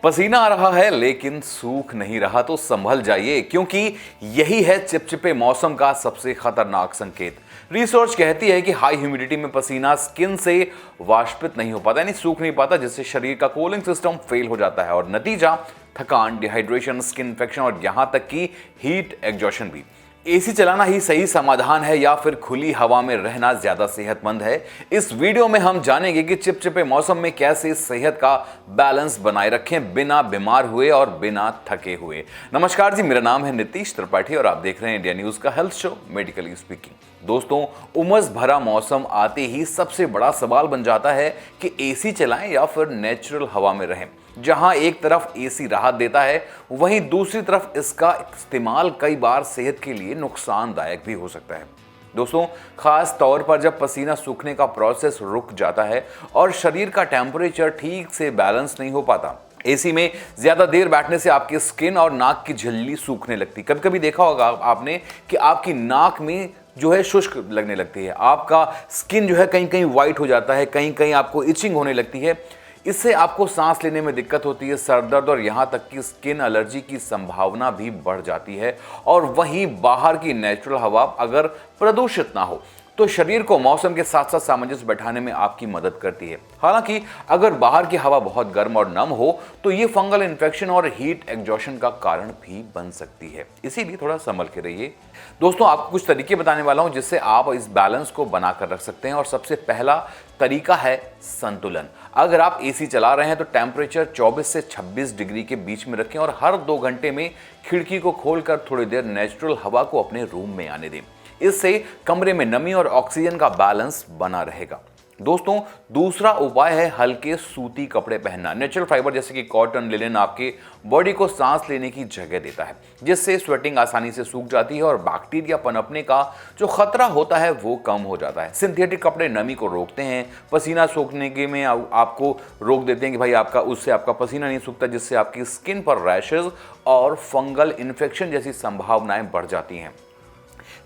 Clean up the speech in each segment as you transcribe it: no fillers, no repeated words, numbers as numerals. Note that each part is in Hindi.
पसीना आ रहा है लेकिन सूख नहीं रहा तो संभल जाइए, क्योंकि यही है चिपचिपे मौसम का सबसे खतरनाक संकेत। रिसर्च कहती है कि हाई ह्यूमिडिटी में पसीना स्किन से वाष्पित नहीं हो पाता, यानी सूख नहीं पाता, जिससे शरीर का कूलिंग सिस्टम फेल हो जाता है और नतीजा थकान, डिहाइड्रेशन, स्किन इंफेक्शन और यहां तक कि हीट एग्जॉशन भी। एसी चलाना ही सही समाधान है या फिर खुली हवा में रहना ज्यादा सेहतमंद है? इस वीडियो में हम जानेंगे कि चिपचिपे मौसम में कैसे सेहत का बैलेंस बनाए रखें बिना बीमार हुए और बिना थके हुए। नमस्कार जी, मेरा नाम है नीतीश त्रिपाठी और आप देख रहे हैं इंडिया न्यूज का हेल्थ शो मेडिकली स्पीकिंग। दोस्तों, उमस भरा मौसम आते ही सबसे बड़ा सवाल बन जाता है कि एसी चलाएं या फिर नेचुरल हवा में रहें। जहां एक तरफ एसी राहत देता है, वहीं दूसरी तरफ इसका इस्तेमाल कई बार सेहत के लिए नुकसानदायक भी हो सकता है। दोस्तों, खास तौर पर जब पसीना सूखने का प्रोसेस रुक जाता है और शरीर का टेम्परेचर ठीक से बैलेंस नहीं हो पाता। एसी में ज्यादा देर बैठने से आपकी स्किन और नाक की झिल्ली सूखने लगती। कभी कभी देखा होगा आपने कि आपकी नाक में जो है शुष्क लगने लगती है, आपका स्किन जो है कहीं कहीं व्हाइट हो जाता है, कहीं कहीं आपको इचिंग होने लगती है। इससे आपको सांस लेने में दिक्कत होती है, सर दर्द और यहाँ तक कि स्किन एलर्जी की संभावना भी बढ़ जाती है। और वहीं बाहर की नेचुरल हवा अगर प्रदूषित ना हो तो शरीर को मौसम के साथ साथ सामंजस्य बैठाने में आपकी मदद करती है। हालांकि अगर बाहर की हवा बहुत गर्म और नम हो तो ये फंगल इन्फेक्शन और हीट एग्जॉशन का कारण भी बन सकती है, इसीलिए थोड़ा संभल के रहिए। दोस्तों, आपको कुछ तरीके बताने वाला हूं जिससे आप इस बैलेंस को बनाकर रख सकते हैं। और सबसे पहला तरीका है संतुलन। अगर आप एसी चला रहे हैं तो टेम्परेचर 24 से 26 डिग्री के बीच में रखें और हर 2 घंटे में खिड़की को खोलकर थोड़ी देर नेचुरल हवा को अपने रूम में आने दें। इससे कमरे में नमी और ऑक्सीजन का बैलेंस बना रहेगा। दोस्तों, दूसरा उपाय है हल्के सूती कपड़े पहनना। नेचुरल फाइबर जैसे कि कॉटन, लिनन आपके बॉडी को सांस लेने की जगह देता है, जिससे स्वेटिंग आसानी से सूख जाती है और बैक्टीरिया पनपने का जो खतरा होता है वो कम हो जाता है। सिंथेटिक कपड़े नमी को रोकते हैं, पसीना सूखने के में आपको रोक देते हैं कि भाई उससे आपका पसीना नहीं सूखता, जिससे आपकी स्किन पर रैशेज और फंगल इन्फेक्शन जैसी संभावनाएं बढ़ जाती हैं।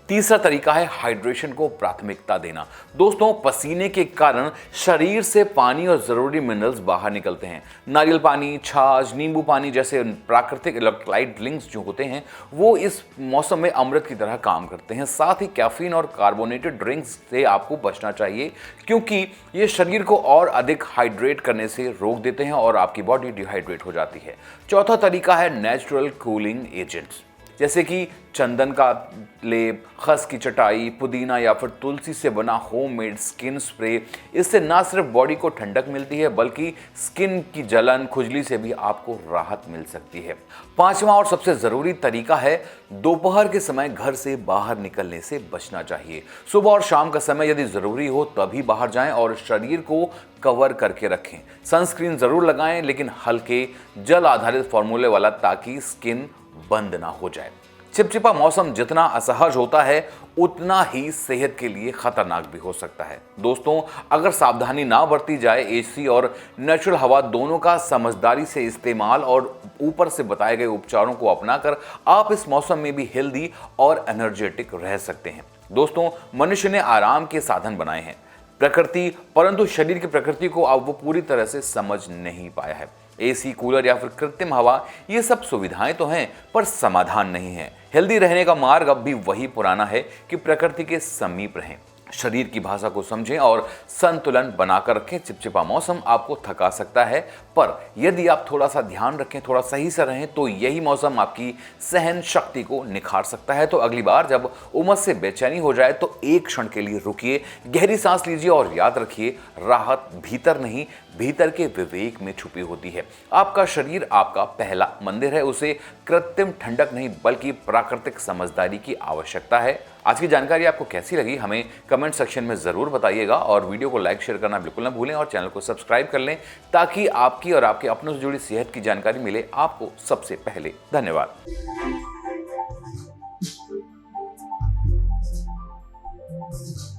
तीसरा तरीका है हाइड्रेशन को प्राथमिकता देना। दोस्तों, पसीने के कारण शरीर से पानी और जरूरी मिनरल्स बाहर निकलते हैं। नारियल पानी, छाछ, नींबू पानी जैसे प्राकृतिक इलेक्ट्रोलाइट ड्रिंक्स जो होते हैं वो इस मौसम में अमृत की तरह काम करते हैं। साथ ही कैफीन और कार्बोनेटेड ड्रिंक्स से आपको बचना चाहिए, क्योंकि ये शरीर को और अधिक हाइड्रेट करने से रोक देते हैं और आपकी बॉडी डिहाइड्रेट हो जाती है। चौथा तरीका है नेचुरल कूलिंग एजेंट्स, जैसे कि चंदन का लेप, खस की चटाई, पुदीना या फिर तुलसी से बना होममेड स्किन स्प्रे। इससे ना सिर्फ बॉडी को ठंडक मिलती है बल्कि स्किन की जलन, खुजली से भी आपको राहत मिल सकती है। पांचवा और सबसे जरूरी तरीका है दोपहर के समय घर से बाहर निकलने से बचना चाहिए। सुबह और शाम का समय यदि जरूरी हो तभी बाहर जाएं और शरीर को कवर करके रखें। सनस्क्रीन जरूर लगाएं, लेकिन हल्के जल आधारित फॉर्मूले वाला, ताकि स्किन बंद ना हो जाए। चिपचिपा मौसम जितना असहज होता है उतना ही सेहत के लिए खतरनाक भी हो सकता है। दोस्तों, अगर सावधानी ना बरती जाए, एसी और नेचुरल हवा दोनों का समझदारी से इस्तेमाल और ऊपर से बताए गए उपचारों को अपनाकर आप इस मौसम में भी हेल्दी और एनर्जेटिक रह सकते हैं। दोस्तों, मनुष्य ने आराम के साधन बनाए हैं प्रकृति, परंतु शरीर की प्रकृति को अब वो पूरी तरह से समझ नहीं पाया है। एसी, कूलर या फिर कृत्रिम हवा, ये सब सुविधाएं तो हैं पर समाधान नहीं है। हेल्दी रहने का मार्ग अब भी वही पुराना है कि प्रकृति के समीप रहें, शरीर की भाषा को समझें और संतुलन बनाकर रखें। चिपचिपा मौसम आपको थका सकता है, पर यदि आप थोड़ा सा ध्यान रखें, थोड़ा सही से रहें, तो यही मौसम आपकी सहन शक्ति को निखार सकता है। तो अगली बार जब उमस से बेचैनी हो जाए तो एक क्षण के लिए रुकिए, गहरी सांस लीजिए और याद रखिए, राहत भीतर नहीं, भीतर के विवेक में छुपी होती है। आपका शरीर आपका पहला मंदिर है, उसे कृत्रिम ठंडक नहीं बल्कि प्राकृतिक समझदारी की आवश्यकता है। आज की जानकारी आपको कैसी लगी हमें कमेंट सेक्शन में जरूर बताइएगा और वीडियो को लाइक शेयर करना बिल्कुल ना भूलें और चैनल को सब्सक्राइब कर लें, ताकि आपकी और आपके अपनों से जुड़ी सेहत की जानकारी मिले आपको सबसे पहले। धन्यवाद।